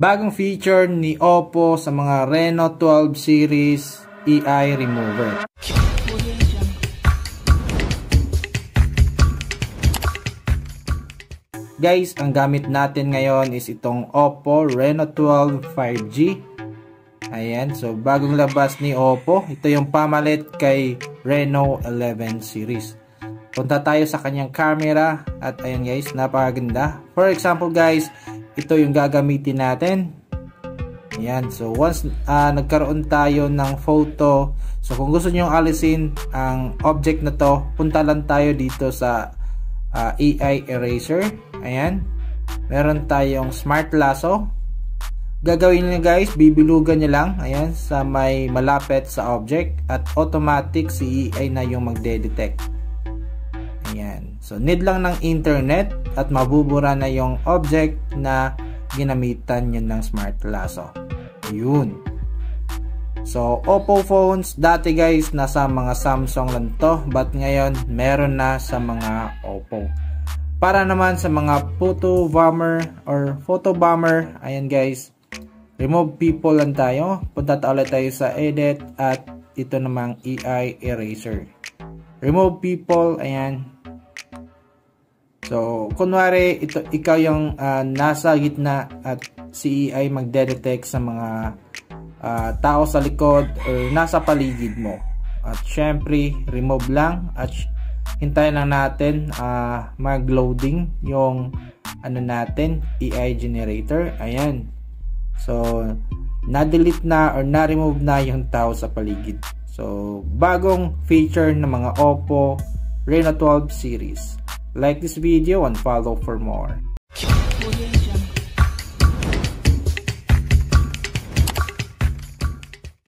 Bagong feature ni Oppo sa mga Reno 12 series AI remover. Guys, ang gamit natin ngayon is itong Oppo Reno 12 5G. Ayan, so bagong labas ni Oppo. Ito yung pamalit kay Reno 11 series. Punta tayo sa kanyang camera at ayan guys, napakaganda. For example guys, ito yung gagamitin natin. Ayan, so once nagkaroon tayo ng photo, so kung gusto nyo alisin ang object na to, punta lang tayo dito sa AI eraser. Ayan, meron tayong smart lasso. Gagawin nyo guys, bibilugan nyo lang ayan, sa may malapit sa object at automatic si AI na yung magde-detect. Ayan, so need lang ng internet at mabubura na yung object na ginamitan nyo ng smart lasso. Yun. So Oppo phones dati guys nasa mga Samsung lang to, but ngayon meron na sa mga Oppo. Para naman sa mga photo bomber or photo bomber, ayan guys, remove people lang tayo. Punta ulit tayo sa edit at ito namang AI eraser. Remove people, ayan. So, kunwari, ikaw yung nasa gitna at si AI magde-detect sa mga tao sa likod or nasa paligid mo. At syempre, remove lang at hintayin lang natin mag-loading yung natin, AI generator. Ayan. So, na-delete na or na-remove na yung tao sa paligid. So, bagong feature ng mga Oppo Reno 12 series. Like this video and follow for more.